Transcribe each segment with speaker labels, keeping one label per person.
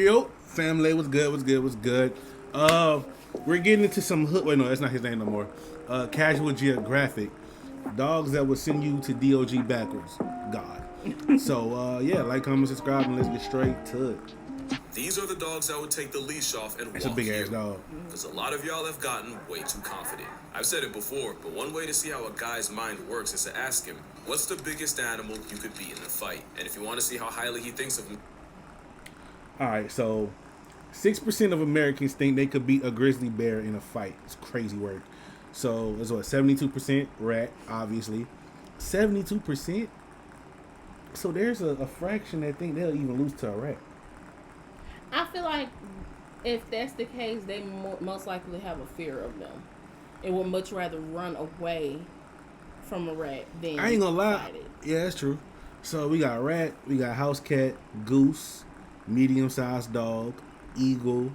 Speaker 1: Yo, family, what's good? What's good? What's good? We're getting into some hood. Wait, no, that's not his name no more. Casual Geographic, dogs that will send you to DOG backwards. God. So yeah, like, comment, subscribe, and let's get straight to it.
Speaker 2: These are the dogs that would take the leash off and
Speaker 1: It's a
Speaker 2: walk
Speaker 1: big
Speaker 2: you.
Speaker 1: ass dog.
Speaker 2: Because a lot of y'all have gotten way too confident. I've said it before, but one way to see how a guy's mind works is to ask him, what's the biggest animal you could be in a fight? And if you want to see how highly he thinks of him.
Speaker 1: All right, so 6% of Americans think they could beat a grizzly bear in a fight. It's crazy work. So it's what, 72% rat, obviously. 72%. So there's a fraction that think they'll even lose to a rat.
Speaker 3: I feel like if that's the case, they most likely have a fear of them. It would much rather run away from a rat than
Speaker 1: I ain't gonna lie.
Speaker 3: fight it.
Speaker 1: Yeah, that's true. So we got rat, we got house cat, goose, medium-sized dog, eagle,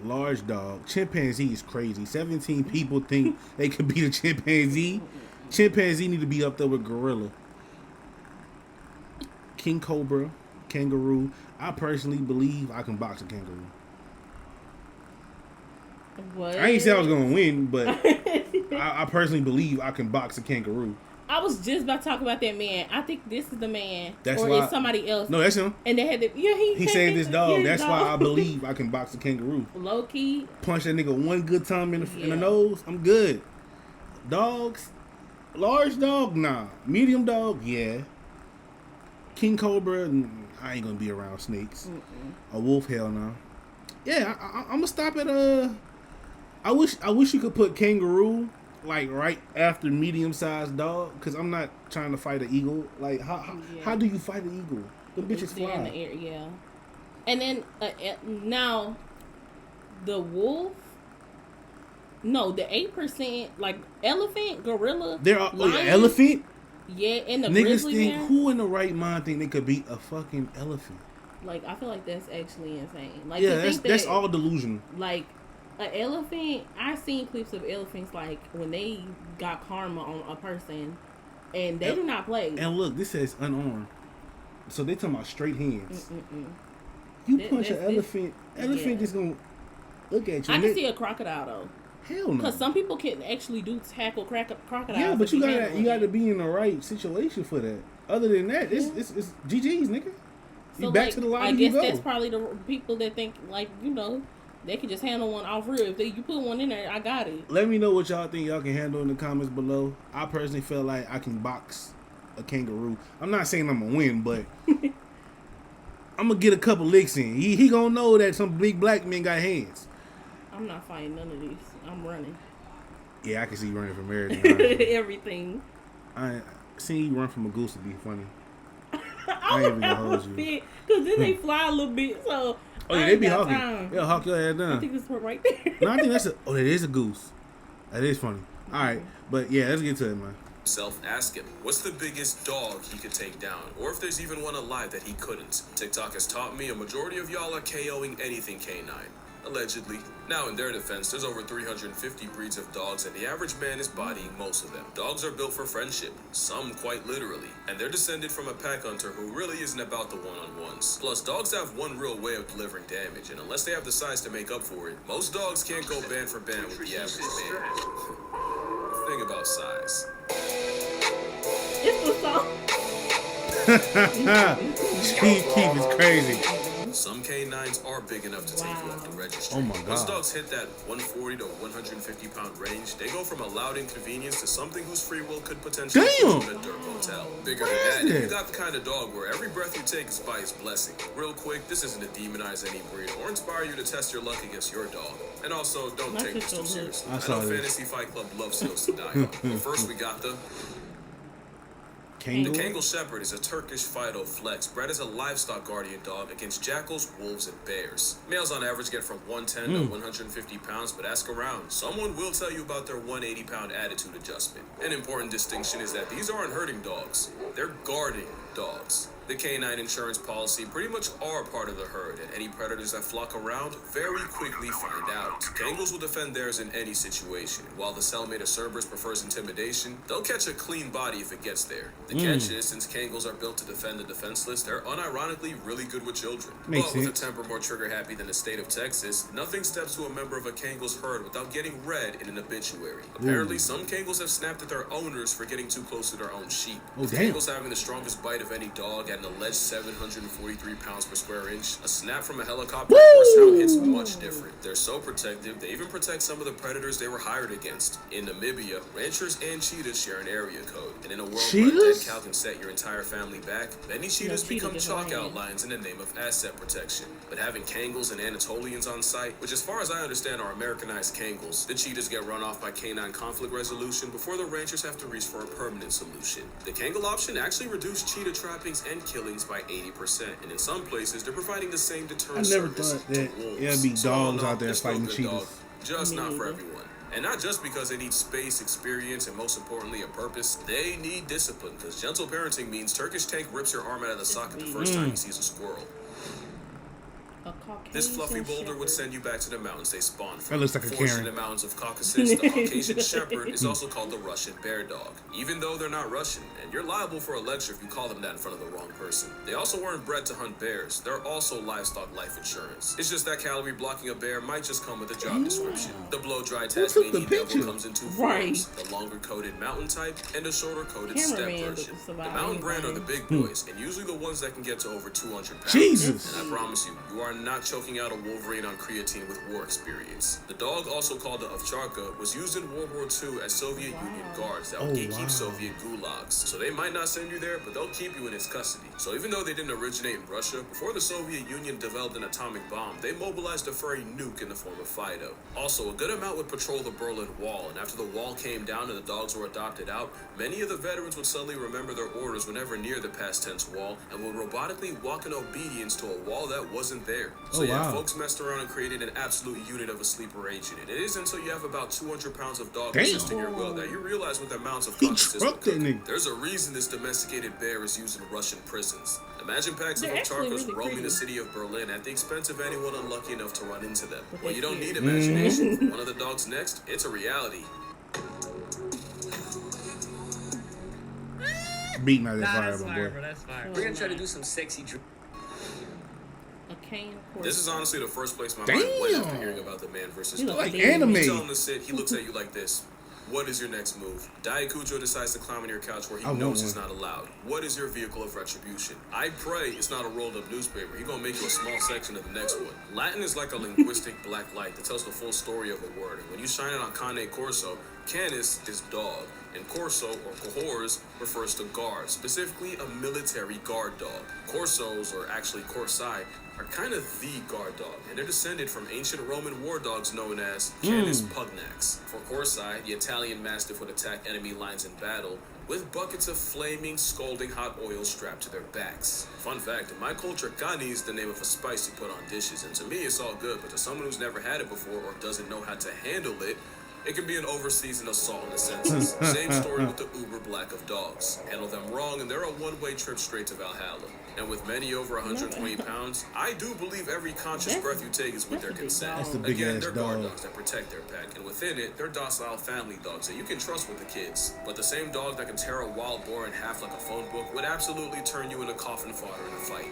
Speaker 1: large dog. Chimpanzee is crazy. 17 people think they could beat a chimpanzee. Chimpanzee need to be up there with gorilla. King cobra, kangaroo. I personally believe I can box a kangaroo.
Speaker 3: What?
Speaker 1: I ain't say I was gonna win, but I personally believe I can box a kangaroo.
Speaker 3: I was just about to talk about that man. I think this is the man,
Speaker 1: That's
Speaker 3: or
Speaker 1: why
Speaker 3: is somebody else?
Speaker 1: No, that's him.
Speaker 3: And they had to. Yeah,
Speaker 1: He saved his dog.
Speaker 3: his
Speaker 1: That's why I
Speaker 3: dog.
Speaker 1: believe I can box a kangaroo.
Speaker 3: Low key.
Speaker 1: Punch that nigga one good time in the
Speaker 3: Yeah.
Speaker 1: nose, I'm good. Dogs, large dog, nah. Medium dog, yeah. King cobra, I ain't gonna be around snakes. A wolf, hell no. Yeah, I'm gonna stop at I wish you could put kangaroo like right after medium sized dog, because I'm not trying to fight an eagle. Like how do you fight an eagle? The bitches
Speaker 3: They're in the
Speaker 1: fly.
Speaker 3: air, yeah. And then now, the wolf. No, the 8%, like elephant, gorilla,
Speaker 1: There are
Speaker 3: lion,
Speaker 1: elephant.
Speaker 3: yeah, and the
Speaker 1: Niggas
Speaker 3: grizzly
Speaker 1: think,
Speaker 3: bear.
Speaker 1: who in the right mind think they could beat a fucking elephant?
Speaker 3: Like, I feel like that's actually insane. Like,
Speaker 1: Yeah,
Speaker 3: to think
Speaker 1: that's
Speaker 3: that,
Speaker 1: all delusion.
Speaker 3: Like, an elephant. I've seen clips of elephants like when they got karma on a person, and they do not play.
Speaker 1: And look, this says unarmed, so they talking about straight hands. You punch an elephant, elephant
Speaker 3: yeah.
Speaker 1: just gonna look at you.
Speaker 3: I can see a crocodile though,
Speaker 1: Hell no.
Speaker 3: because some people can actually do tackle crocodiles.
Speaker 1: Yeah, but
Speaker 3: if
Speaker 1: you
Speaker 3: handle
Speaker 1: gotta
Speaker 3: it.
Speaker 1: be in the right situation for that. Other than that, it's GG's, nigga. You
Speaker 3: So,
Speaker 1: back
Speaker 3: like,
Speaker 1: to the line.
Speaker 3: I
Speaker 1: You
Speaker 3: guess
Speaker 1: go.
Speaker 3: that's probably the people that think, like, they can just handle one off real. If you put one in there, I got it.
Speaker 1: Let me know what y'all think y'all can handle in the comments below. I personally feel like I can box a kangaroo. I'm not saying I'm gonna win, but I'm gonna get a couple licks in. He gonna know that some big black men got hands.
Speaker 3: I'm not fighting none of these. I'm running.
Speaker 1: Yeah, I can see you running from everything. honestly.
Speaker 3: Everything.
Speaker 1: I seen you run from a goose would be funny. I ain't even gonna hold you.
Speaker 3: Because then they fly a little bit, so.
Speaker 1: Oh yeah,
Speaker 3: I
Speaker 1: they
Speaker 3: ain't
Speaker 1: be
Speaker 3: got
Speaker 1: hawking.
Speaker 3: time.
Speaker 1: They'll hawk your ass
Speaker 3: I
Speaker 1: down.
Speaker 3: think this one right there.
Speaker 1: No, I think that's that is a goose. That is funny. All right, but yeah, let's get to it, man.
Speaker 2: Ask him, what's the biggest dog he could take down? Or if there's even one alive that he couldn't. TikTok has taught me a majority of y'all are KOing anything canine. Allegedly. Now, in their defense, there's over 350 breeds of dogs, and the average man is bodying most of them. Dogs are built for friendship, some quite literally, and they're descended from a pack hunter who really isn't about the one-on-ones. Plus, dogs have one real way of delivering damage, and unless they have the size to make up for it, most dogs can't go band for band with the average man. Thing about size.
Speaker 3: It's the song.
Speaker 1: Steve Keith is crazy.
Speaker 2: Some canines are big enough to take you off the registry.
Speaker 1: Oh my
Speaker 2: Once
Speaker 1: God.
Speaker 2: dogs hit that 140 to 150 pound range, they go from a loud inconvenience to something whose free will could potentially
Speaker 1: Damn.
Speaker 2: put you in a dirt hotel. Bigger
Speaker 1: What
Speaker 2: than
Speaker 1: is
Speaker 2: that, you
Speaker 1: that?
Speaker 2: got the kind of dog where every breath you take is by his blessing. Real quick, this isn't to demonize any breed or inspire you to test your luck against your dog. And also, don't
Speaker 3: Not
Speaker 2: take this
Speaker 3: just
Speaker 2: too
Speaker 3: your
Speaker 2: seriously.
Speaker 1: I
Speaker 2: I
Speaker 1: saw
Speaker 2: know
Speaker 1: this.
Speaker 2: Fantasy Fight Club loves hills to die on. But first, we got the
Speaker 1: Kangaroo.
Speaker 2: Kangal Shepherd is a Turkish Fido flex bred as a livestock guardian dog against jackals, wolves, and bears. Males on average get from 110 to 150 pounds, but ask around. Someone will tell you about their 180-pound attitude adjustment. An important distinction is that these aren't herding dogs. They're guarding dogs. The canine insurance policy pretty much are part of the herd, and any predators that flock around very quickly find out. Kangles will defend theirs in any situation. While the cellmate of Cerberus prefers intimidation, they'll catch a clean body if it gets there. The catch is, since Kangles are built to defend the defenseless, they're unironically really good with children.
Speaker 1: Makes
Speaker 2: With a
Speaker 1: sense.
Speaker 2: temper more trigger-happy than the state of Texas, nothing steps to a member of a Kangle's herd without getting read in an obituary. Apparently, some Kangles have snapped at their owners for getting too close to their own sheep.
Speaker 1: Oh,
Speaker 2: With
Speaker 1: damn.
Speaker 2: Kangles having the strongest bite of any dog at an alleged 743 pounds per square inch, a snap from a helicopter horsehound hits much different. They're so protective, they even protect some of the predators they were hired against. In Namibia, ranchers and cheetahs share an area code, and in a world where a dead
Speaker 1: Cheetahs?
Speaker 2: cow can set your entire family back, many cheetahs
Speaker 3: cheetah
Speaker 2: become
Speaker 3: gets
Speaker 2: chalk
Speaker 3: away.
Speaker 2: outlines in the name of asset protection. But having Kangles and Anatolians on site, which as far as I understand are Americanized Kangles, the cheetahs get run off by canine conflict resolution before the ranchers have to reach for a permanent solution. The Kangle option actually reduced cheetah trappings and killings by 80%, and in some places they're providing the same
Speaker 1: I
Speaker 2: deterrent
Speaker 1: never
Speaker 2: service
Speaker 1: thought
Speaker 2: to
Speaker 1: that
Speaker 2: wolves.
Speaker 1: there'd be
Speaker 2: So all in
Speaker 1: dogs
Speaker 2: all,
Speaker 1: out there
Speaker 2: it's still
Speaker 1: fighting
Speaker 2: good
Speaker 1: cheetahs.
Speaker 2: dog, just
Speaker 3: Me
Speaker 2: not for
Speaker 3: neither.
Speaker 2: everyone. And not just because they need space, experience, and most importantly, a purpose. They need discipline, because gentle parenting means Turkish Tank rips your arm out of the socket the first time he sees a squirrel.
Speaker 3: A Caucasian
Speaker 2: This fluffy boulder would
Speaker 3: shepherd.
Speaker 2: send you back to the mountains they spawned from.
Speaker 1: That looks like a
Speaker 2: Forged
Speaker 1: Karen.
Speaker 2: in the mountains of Caucasus, the Caucasian Shepherd is also called the Russian Bear Dog, even though they're not Russian, and you're liable for a lecture if you call them that in front of the wrong person. They also weren't bred to hunt bears. They're also livestock life insurance. It's just that calorie blocking a bear might just come with a job description. The blow-dry
Speaker 1: took the
Speaker 2: Tasmanian devil
Speaker 1: picture?
Speaker 2: comes in two
Speaker 3: Right.
Speaker 2: forms, the longer-coated mountain type and a shorter-coated
Speaker 3: Cameraman
Speaker 2: steppe
Speaker 3: doesn't
Speaker 2: version. The
Speaker 3: survive
Speaker 2: mountain brand are the
Speaker 3: anything.
Speaker 2: big boys, and usually the ones that can get to over 200 pounds.
Speaker 1: Jesus.
Speaker 2: And I promise you, you are not choking out a Wolverine on creatine with war experience. The dog, also called the ovcharka, was used in World War II as Soviet Union guards that would gatekeep
Speaker 1: wow.
Speaker 2: Soviet gulags. So they might not send you there, but they'll keep you in its custody. So even though they didn't originate in Russia, before the Soviet Union developed an atomic bomb, they mobilized a furry nuke in the form of Fido. Also, a good amount would patrol the Berlin Wall, and after the wall came down and the dogs were adopted out, many of the veterans would suddenly remember their orders whenever near the past tense wall, and would robotically walk in obedience to a wall that wasn't there. So
Speaker 1: Oh,
Speaker 2: yeah,
Speaker 1: wow.
Speaker 2: folks messed around and created an absolute unit of a sleeper agent. And it is until you have about 200 pounds of dog
Speaker 1: Damn.
Speaker 2: resisting your will that you realize what the amounts of
Speaker 1: He
Speaker 2: consciousness
Speaker 1: trucked
Speaker 2: will
Speaker 1: that
Speaker 2: cook.
Speaker 1: nigga.
Speaker 2: There's a reason this domesticated bear is used in Russian prisons. Imagine packs of
Speaker 3: They're actually
Speaker 2: ovcharkas
Speaker 3: really
Speaker 2: roaming the
Speaker 3: pretty.
Speaker 2: city of Berlin at the expense of anyone unlucky enough to run into them.
Speaker 3: But
Speaker 2: Well,
Speaker 3: they
Speaker 2: you don't
Speaker 3: cute.
Speaker 2: need imagination. For one of the dogs next, it's a reality.
Speaker 1: Beating out that
Speaker 4: Nah,
Speaker 1: fire,
Speaker 4: that's
Speaker 1: my
Speaker 4: fire,
Speaker 1: boy.
Speaker 4: bro. That's fire.
Speaker 5: We're gonna try to do some sexy
Speaker 3: A cane horse.
Speaker 2: This is honestly the first place my mind went after
Speaker 1: Damn.
Speaker 2: hearing about the man versus
Speaker 3: You
Speaker 2: dog.
Speaker 3: look
Speaker 1: Like
Speaker 3: big.
Speaker 1: anime.
Speaker 2: You tell him to sit, he looks at you like this. What is your next move? Diakujo decides to climb on your couch where he
Speaker 1: I want
Speaker 2: knows he's
Speaker 1: one.
Speaker 2: not allowed. What is your vehicle of retribution? I pray it's not a rolled up newspaper. He's gonna make you a small section of the next one. Latin is like a linguistic black light that tells the full story of a word. And when you shine it on Cane Corso, canis is dog, and corso or cohors refers to guard, specifically a military guard dog. Corsos, or actually corsi, are kind of the guard dog, and they're descended from ancient Roman war dogs known as Canis pugnax. For corsi, the Italian mastiff would attack enemy lines in battle with buckets of flaming, scalding hot oil strapped to their backs. Fun fact, in my culture, cani is the name of a spice you put on dishes, and to me it's all good, but to someone who's never had it before or doesn't know how to handle it, it can be an overseasoned assault in the senses. Same story with the uber black of dogs. Handle them wrong and they're a one-way trip straight to Valhalla. And with many over 120 pounds, I do believe every conscious
Speaker 3: That's-
Speaker 2: breath you take is with
Speaker 3: that's
Speaker 2: their
Speaker 3: a big
Speaker 2: consent.
Speaker 3: dog. That's
Speaker 1: a big
Speaker 2: Again,
Speaker 1: ass
Speaker 2: they're guard
Speaker 1: dog.
Speaker 2: dogs that protect their pack, and within it, they're docile family dogs that you can trust with the kids. But the same dog that can tear a wild boar in half like a phone book would absolutely turn you into coffin fodder in a fight.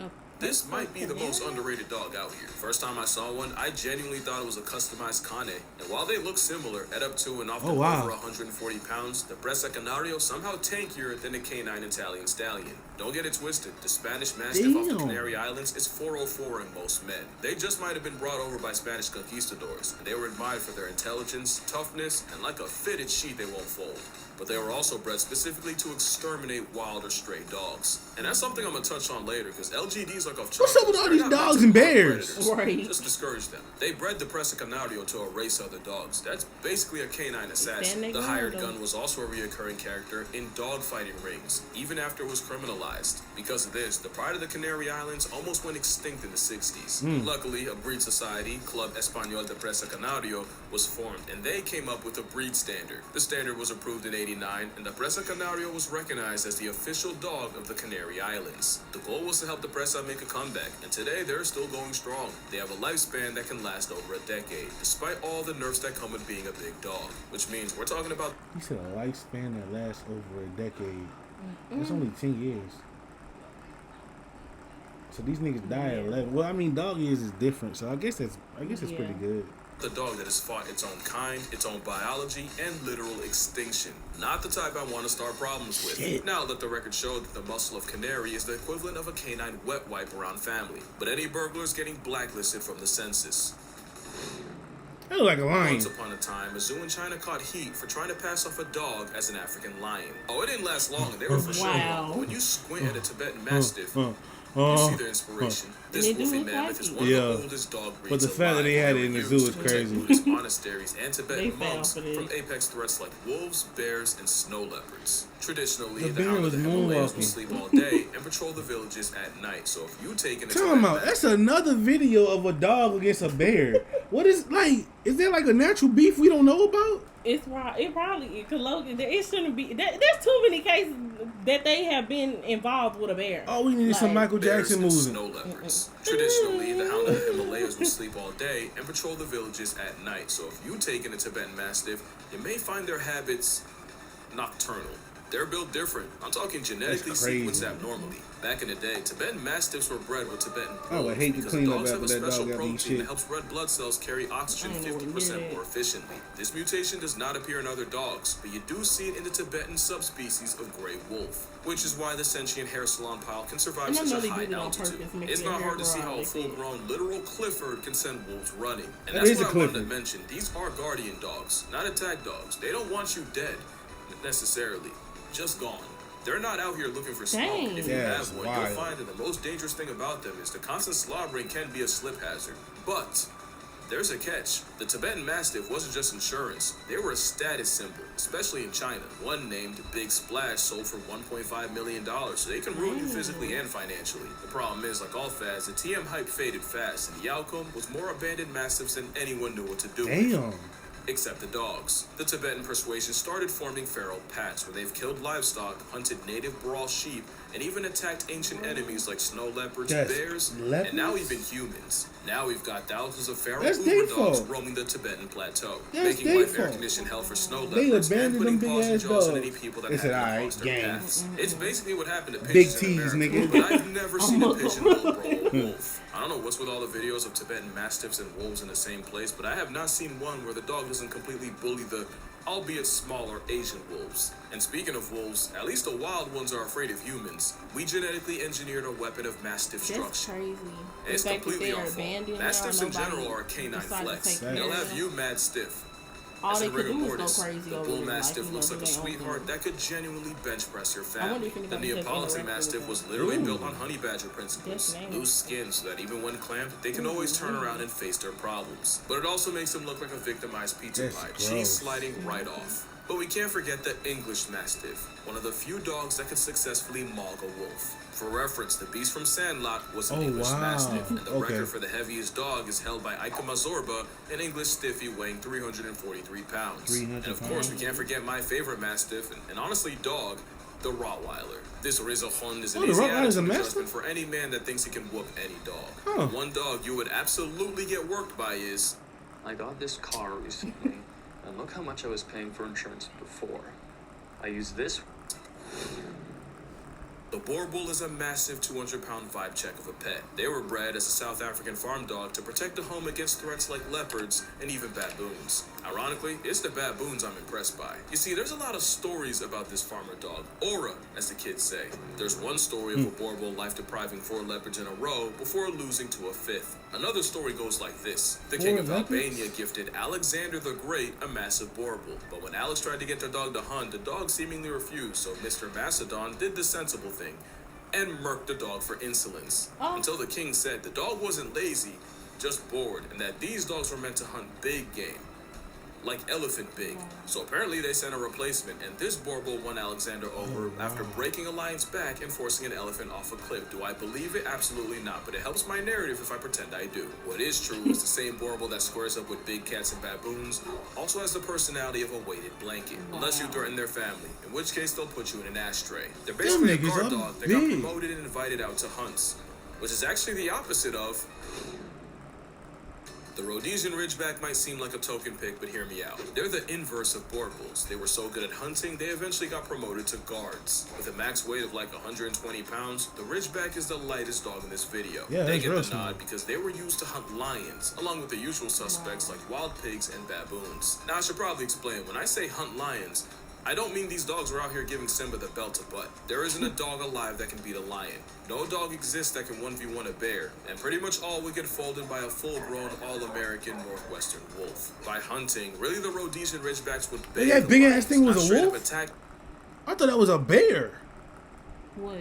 Speaker 3: Oh,
Speaker 2: This might be the most underrated dog out here. First time I saw one, I genuinely thought it was a customized cane. And while they look similar, at up to and often
Speaker 1: Oh, wow.
Speaker 2: over 140 pounds, the Brescia Canario somehow tankier than the canine Italian stallion. Don't get it twisted, the Spanish Mastiff off the
Speaker 1: Damn.
Speaker 2: Canary Islands is 404 in most men. They just might have been brought over by Spanish conquistadors, and they were admired for their intelligence, toughness, and like a fitted sheet they won't fold. But they were also bred specifically to exterminate wild or stray dogs. And that's something I'm gonna touch on later, because LGDs like
Speaker 1: What's up with all these dogs and bears?
Speaker 3: Right.
Speaker 2: Just discourage them. They bred the Brescia Canario to erase other dogs. That's basically a canine assassin.
Speaker 3: Stand
Speaker 2: The
Speaker 3: their
Speaker 2: hired
Speaker 3: ground, though.
Speaker 2: gun was also a reoccurring character in dogfighting rings, even after it was criminalized. Because of this, the pride of the Canary Islands almost went extinct in the 60s. Luckily, a breed society, Club Español de Brescia Canario, was formed, and they came up with a breed standard. The standard was approved in '89 1999, and the Presa Canario was recognized as the official dog of the Canary Islands. The goal was to help the Presa make a comeback, and today they're still going strong. They have a lifespan that can last over a decade, despite all the nerfs that come with being a big dog. Which means we're talking about...
Speaker 1: He said a lifespan that lasts over a decade. That's only 10 years. So these niggas die at 11. Well, I mean, dog years is different, so I guess it's pretty good.
Speaker 2: The dog that has fought its own kind, its own biology, and literal extinction. Not the type I want to start problems with.
Speaker 1: Shit.
Speaker 2: Now, let the record show that the muscle of canary is the equivalent of a canine wet wipe around family. But any burglar is getting blacklisted from the census.
Speaker 1: That look like a lion.
Speaker 2: Once upon a time, a zoo in China caught heat for trying to pass off a dog as an African lion. Oh, it didn't last long, and they were for sure.
Speaker 3: Wow.
Speaker 2: When you squint at a Tibetan Mastiff, you see their inspiration. This
Speaker 3: They do
Speaker 2: wolfy
Speaker 3: look
Speaker 2: mammoth
Speaker 3: like
Speaker 2: is
Speaker 3: it.
Speaker 2: one of the oldest dog breeds
Speaker 1: But the fact that
Speaker 2: alive.
Speaker 1: they had it
Speaker 2: were
Speaker 1: in the
Speaker 2: used
Speaker 1: zoo is
Speaker 2: to protect
Speaker 1: crazy.
Speaker 2: Buddhist monasteries and
Speaker 3: They
Speaker 2: Tibetan
Speaker 3: fell
Speaker 2: monks
Speaker 3: for this.
Speaker 2: from apex threats like wolves, bears, and snow leopards. Traditionally,
Speaker 1: The
Speaker 2: the
Speaker 1: bear
Speaker 2: hound of
Speaker 1: was
Speaker 2: the Himalayas will
Speaker 1: moonwalking.
Speaker 2: sleep all day and patrol the villages at night. So if you take an
Speaker 1: Tell him out. That's another video of a dog against a bear. What is like? Is there like a natural beef we don't know about?
Speaker 3: It's right. It probably because Logan. It shouldn't be. There's too many cases that they have been involved with a bear.
Speaker 1: Oh, we need some
Speaker 3: Like,
Speaker 1: Michael
Speaker 2: bears
Speaker 1: Jackson
Speaker 2: and
Speaker 1: movie.
Speaker 2: snow leopards. Traditionally, the hound of the Himalayas will sleep all day and patrol the villages at night. So if you take in a Tibetan Mastiff, you may find their habits nocturnal. They're built different. I'm talking genetically
Speaker 1: That's crazy.
Speaker 2: sequenced abnormally. Back in the day, Tibetan Mastiffs were bred with Tibetan
Speaker 1: I would
Speaker 2: wolves
Speaker 1: hate to
Speaker 2: because
Speaker 1: clean up
Speaker 2: dogs have
Speaker 1: after
Speaker 2: a
Speaker 1: that
Speaker 2: special
Speaker 1: dog got me
Speaker 2: protein
Speaker 1: shit.
Speaker 2: that helps red blood cells carry oxygen
Speaker 3: I ain't nowhere near
Speaker 2: 50%
Speaker 3: that.
Speaker 2: more efficiently. This mutation does not appear in other dogs, but you do see it in the Tibetan subspecies of gray wolf, which is why the sentient hair salon pile can survive
Speaker 3: And I
Speaker 2: such
Speaker 3: know
Speaker 2: a
Speaker 3: they do
Speaker 2: high
Speaker 3: it on
Speaker 2: altitude.
Speaker 3: purpose, make
Speaker 2: It's
Speaker 3: their
Speaker 2: not
Speaker 3: hair
Speaker 2: hard to see
Speaker 3: grow
Speaker 2: how a
Speaker 3: out, they say.
Speaker 2: full-grown literal Clifford can send wolves running. And
Speaker 1: That
Speaker 2: that's
Speaker 1: is a
Speaker 2: what I wanted to
Speaker 1: Clifford.
Speaker 2: mention. These are guardian dogs, not attack dogs. They don't want you dead, necessarily. Just gone. They're not out here looking for smoke.
Speaker 3: Dang.
Speaker 2: If you
Speaker 1: Yes,
Speaker 2: have one,
Speaker 1: wild.
Speaker 2: you'll find that the most dangerous thing about them is the constant slobbering can be a slip hazard. But there's a catch. The Tibetan Mastiff wasn't just insurance. They were a status symbol, especially in China. One named Big Splash sold for $1.5 million, so they can ruin you physically and financially. The problem is, like all fads, the TM hype faded fast, and the outcome was more abandoned Mastiffs than anyone knew what to do with.
Speaker 1: Damn.
Speaker 2: Except the dogs. The Tibetan persuasion started forming feral packs where they've killed livestock, hunted native Baral sheep, and even attacked ancient enemies like snow leopards,
Speaker 1: That's
Speaker 2: bears,
Speaker 1: leopards?
Speaker 2: and now even humans. Now we've got thousands of feral
Speaker 1: That's
Speaker 2: uber
Speaker 1: their
Speaker 2: dogs
Speaker 1: fault.
Speaker 2: roaming the Tibetan plateau,
Speaker 1: That's
Speaker 2: making
Speaker 1: their
Speaker 2: life air
Speaker 1: fault.
Speaker 2: conditioned hell for snow
Speaker 1: They
Speaker 2: leopards and
Speaker 1: abandoned
Speaker 2: putting
Speaker 1: them
Speaker 2: paws and
Speaker 1: big-ass
Speaker 2: jaws on
Speaker 1: dogs.
Speaker 2: any people that
Speaker 1: They said,
Speaker 2: happen
Speaker 1: "Alright,
Speaker 2: across their
Speaker 1: gang."
Speaker 2: paths. It's basically what happened to
Speaker 1: Big
Speaker 2: pigeons
Speaker 1: T's,
Speaker 2: in America,
Speaker 1: nigga.
Speaker 2: but I've never seen a pigeon bull brawl a wolf. I don't know what's with all the videos of Tibetan Mastiffs and wolves in the same place, but I have not seen one where the dog doesn't completely bully the albeit smaller Asian wolves. And speaking of wolves, at least the wild ones are afraid of humans. We genetically engineered a weapon of massive
Speaker 3: That's
Speaker 2: destruction.
Speaker 3: crazy.
Speaker 2: It's
Speaker 3: the fact that
Speaker 2: completely
Speaker 3: they
Speaker 2: our
Speaker 3: are
Speaker 2: fault.
Speaker 3: abandoned.
Speaker 2: Mastiffs
Speaker 3: now,
Speaker 2: in
Speaker 3: nobody
Speaker 2: general are a canine
Speaker 3: decided to
Speaker 2: flex.
Speaker 3: take care
Speaker 2: They'll
Speaker 3: of
Speaker 2: have
Speaker 3: them.
Speaker 2: you mad stiff.
Speaker 3: All
Speaker 2: As
Speaker 3: they
Speaker 2: a
Speaker 3: could
Speaker 2: rigor
Speaker 3: do was go
Speaker 2: mortis,
Speaker 3: crazy
Speaker 2: the
Speaker 3: over
Speaker 2: bull
Speaker 3: it,
Speaker 2: mastiff
Speaker 3: like,
Speaker 2: looks
Speaker 3: do
Speaker 2: like a
Speaker 3: their own
Speaker 2: sweetheart
Speaker 3: thing.
Speaker 2: that could genuinely bench press your
Speaker 3: I wonder
Speaker 2: family.
Speaker 3: if
Speaker 2: The
Speaker 3: anybody has
Speaker 2: Neapolitan
Speaker 3: interacted
Speaker 2: mastiff
Speaker 3: with
Speaker 2: was
Speaker 3: them.
Speaker 2: literally
Speaker 1: Ooh.
Speaker 2: built on honey badger principles.
Speaker 3: Yes, ma'am.
Speaker 2: Loose skin so that even when clamped, they can always turn around and face their problems. But it also makes them look like a victimized pizza
Speaker 1: That's
Speaker 2: pie.
Speaker 1: gross.
Speaker 2: Cheese sliding right off. But we can't forget the English Mastiff, one of the few dogs that could successfully maul a wolf. For reference, the beast from Sandlot was an
Speaker 1: Oh,
Speaker 2: English
Speaker 1: wow.
Speaker 2: Mastiff, and the
Speaker 1: Okay.
Speaker 2: record for the heaviest dog is held by Ika Mazorba, an English Stiffy weighing 343 pounds.
Speaker 1: 300
Speaker 2: And of course, we
Speaker 1: pounds.
Speaker 2: can't forget my favorite Mastiff, and honestly dog, the Rottweiler. This Rizzohund is an
Speaker 1: Oh, the
Speaker 2: easy
Speaker 1: Rottweiler's a
Speaker 2: attitude
Speaker 1: Mastiff?
Speaker 2: adjustment for any man that thinks he can whoop any dog.
Speaker 1: Huh.
Speaker 2: One dog you would absolutely get worked by is...
Speaker 4: I got this car recently, and look how much I was paying for insurance before. I use this.
Speaker 2: The Boer Bull is a massive 200-pound vibe check of a pet. They were bred as a South African farm dog to protect the home against threats like leopards and even baboons. Ironically, it's the baboons I'm impressed by. You see, there's a lot of stories about this farmer dog, aura, as the kids say. There's one story of a Boer Bull life-depriving 4 leopards in a row before losing to a 5th. Another story goes like this. The king
Speaker 1: 4
Speaker 2: of
Speaker 1: leopards?
Speaker 2: Albania gifted Alexander the Great a massive Boer Bull. But when Alex tried to get the dog to hunt, the dog seemingly refused, so Mr. Macedon did the sensible thing and murked the dog for insolence.
Speaker 3: Oh.
Speaker 2: Until the king said the dog wasn't lazy, just bored, and that these dogs were meant to hunt big game. like elephant big. So apparently they sent a replacement, and this Borbal won Alexander over after breaking a lion's back and forcing an elephant off a cliff. Do I believe it? Absolutely not, but it helps my narrative if I pretend I do. What is true is the same Borbal that squares up with big cats and baboons also has the personality of a weighted blanket, unless you threaten their family, in which case they'll put you in an ashtray. They're basically a
Speaker 1: niggas
Speaker 2: guard
Speaker 1: are
Speaker 2: dog that got
Speaker 1: big.
Speaker 2: promoted and invited out to hunts, which is actually the opposite of... The Rhodesian Ridgeback might seem like a token pick, but hear me out. They're the inverse of Borbals. They were so good at hunting, they eventually got promoted to guards. With a max weight of like 120 pounds, the Ridgeback is the lightest dog in this video.
Speaker 1: Yeah,
Speaker 2: they
Speaker 1: that's
Speaker 2: get
Speaker 1: real
Speaker 2: the
Speaker 1: small.
Speaker 2: nod because they were used to hunt lions, along with the usual suspects like wild pigs and baboons. Now, I should probably explain, when I say hunt lions, I don't mean these dogs were out here giving Simba the belt to butt. There isn't a dog alive that can beat a lion. No dog exists that can 1v1 a bear. And pretty much all would get folded by a full-grown, all-American Northwestern wolf. By hunting, really the Rhodesian Ridgebacks would
Speaker 1: Hey,
Speaker 2: bay
Speaker 1: that
Speaker 2: the
Speaker 1: big-ass
Speaker 2: lions,
Speaker 1: thing was
Speaker 2: not
Speaker 1: a
Speaker 2: straight up
Speaker 1: wolf?
Speaker 2: attack.
Speaker 1: I thought that was a bear.
Speaker 3: What?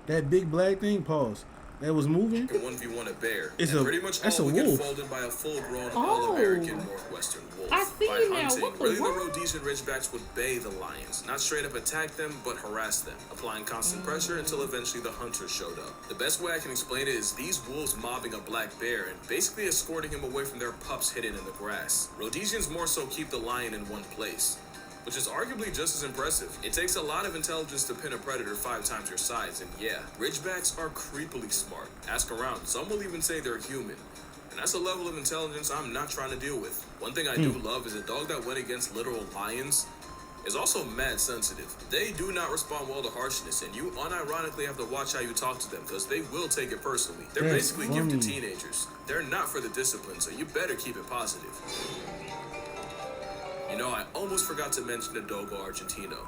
Speaker 1: That big black thing, pause. That was moving.
Speaker 2: Can 1v1 a bear.
Speaker 1: It's
Speaker 2: and
Speaker 1: a-
Speaker 2: pretty much
Speaker 1: that's
Speaker 2: all
Speaker 1: a
Speaker 2: would get
Speaker 1: wolf.
Speaker 2: folded by a full-grown,
Speaker 3: Oh.
Speaker 2: all-American Northwestern wolf.
Speaker 3: I see
Speaker 2: By
Speaker 3: you now.
Speaker 2: hunting,
Speaker 3: What the
Speaker 2: really the
Speaker 3: world?
Speaker 2: Rhodesian Ridgebacks would bay the lions, not straight up attack them, but harass them, applying constant pressure until eventually the hunters showed up. The best way I can explain it is these wolves mobbing a black bear and basically escorting him away from their pups hidden in the grass. Rhodesians more so keep the lion in one place, which is arguably just as impressive. It takes a lot of intelligence to pin a predator 5 times your size, and yeah, Ridgebacks are creepily smart. Ask around, some will even say they're human. And that's a level of intelligence I'm not trying to deal with. One thing I do love is a dog that went against literal lions is also mad sensitive. They do not respond well to harshness, and you unironically have to watch how you talk to them, because they will take it personally. They're
Speaker 1: That's
Speaker 2: basically
Speaker 1: funny.
Speaker 2: gifted teenagers. They're not for the discipline, so you better keep it positive. You know, I almost forgot to mention the Dogo Argentino.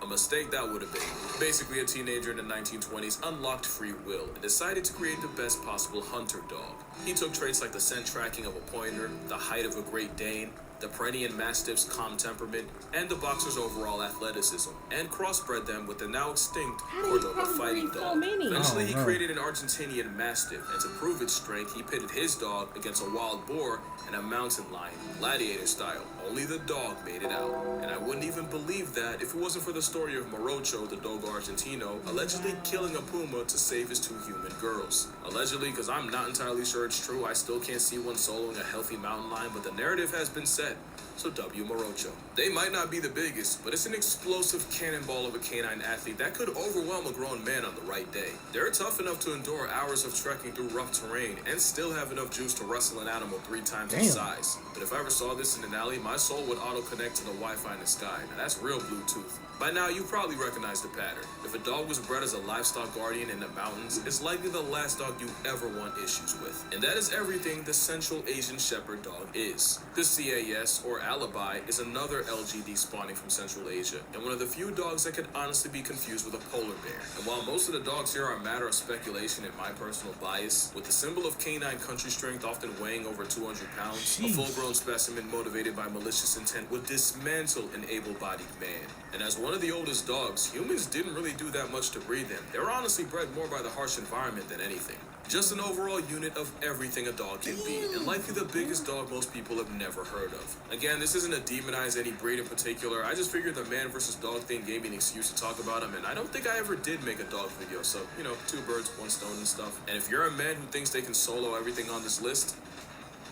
Speaker 2: A mistake that would have been. Basically, a teenager in the 1920s unlocked free will and decided to create the best possible hunter dog. He took traits like the scent tracking of a pointer, the height of a Great Dane, the Pyrenean Mastiff's calm temperament, and the boxer's overall athleticism, and crossbred them with the now extinct
Speaker 3: How do you
Speaker 2: Cordoba fighting
Speaker 3: crossbreed so
Speaker 2: dog.
Speaker 3: many?
Speaker 2: Eventually, he
Speaker 1: Oh, no.
Speaker 2: created an Argentinian Mastiff, and to prove its strength, he pitted his dog against a wild boar and a mountain lion, gladiator style. Only the dog made it out. And I wouldn't even believe that if it wasn't for the story of Morocho, the Dogo Argentino, allegedly killing a puma to save his 2 human girls. Allegedly, because I'm not entirely sure it's true. I still can't see one soloing a healthy mountain lion, but the narrative has been set. So W Morocho. They might not be the biggest, but it's an explosive cannonball of a canine athlete that could overwhelm a grown man on the right day. They're tough enough to endure hours of trekking through rough terrain and still have enough juice to wrestle an animal 3 times its
Speaker 1: Damn.
Speaker 2: size. But if I ever saw this in an alley, my soul would auto-connect to the Wi-Fi in the sky. Now that's real Bluetooth. By now, you probably recognize the pattern. If a dog was bred as a livestock guardian in the mountains, it's likely the last dog you ever want issues with. And that is everything the Central Asian Shepherd dog is. The CAS, or Alibi, is another LGD spawning from Central Asia, and one of the few dogs that could honestly be confused with a polar bear. And while most of the dogs here are a matter of speculation and my personal bias, with the symbol of canine country strength often weighing over 200 pounds, a
Speaker 1: Jeez.
Speaker 2: full-grown specimen motivated by malicious intent would dismantle an able-bodied man. And as one of the oldest dogs, humans didn't really do that much to breed them. They were honestly bred more by the harsh environment than anything. Just an overall unit of everything a dog can be, and likely the biggest dog most people have never heard of. Again, this isn't to demonize any breed in particular. I just figured the man versus dog thing gave me an excuse to talk about him, and I don't think I ever did make a dog video, so, you know, 2 birds, 1 stone and stuff. And if you're a man who thinks they can solo everything on this list,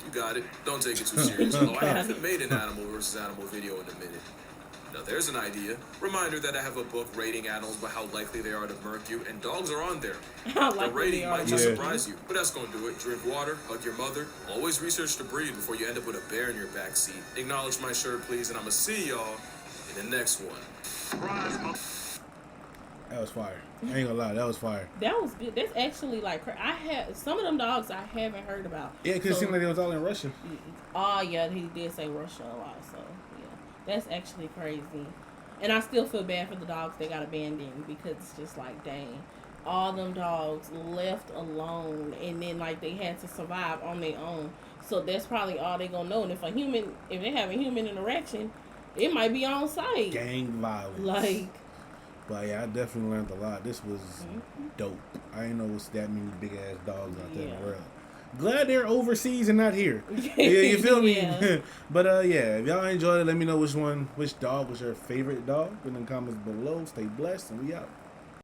Speaker 2: you got it. Don't take it too serious, although I haven't made an animal versus animal video in a minute. Now there's an idea. Reminder that I have a book rating animals by how likely they are to murk you, and dogs are on there.
Speaker 3: I
Speaker 2: The
Speaker 3: like
Speaker 2: rating might just
Speaker 1: Yeah.
Speaker 2: surprise you, but that's gonna do it. Drink water, hug your mother. Always research the breed before you end up with a bear in your backseat. Acknowledge my shirt, please, and I'ma see y'all in the next one.
Speaker 1: That was fire. I ain't gonna lie, that was fire.
Speaker 3: That was good. That's actually like I have some of them dogs I haven't heard about.
Speaker 1: Yeah, because it
Speaker 3: So-
Speaker 1: seemed like it was all in Russia.
Speaker 3: Oh yeah, he did say Russia a lot, so yeah, that's actually crazy. And I still feel bad for the dogs that got abandoned because it's just like, dang, all them dogs left alone, and then like they had to survive on their own. So that's probably all they gonna know. And if they have a human interaction, it might be on site.
Speaker 1: Gang violence.
Speaker 3: Like,
Speaker 1: But yeah, I definitely learned a lot. This was dope. I didn't know it was that many big ass dogs out there in
Speaker 3: Yeah.
Speaker 1: the world. glad they're overseas and not here. Yeah, you feel me?
Speaker 3: Yeah.
Speaker 1: But yeah, if y'all enjoyed it, let me know which dog was your favorite dog in the comments below. Stay blessed, and we out.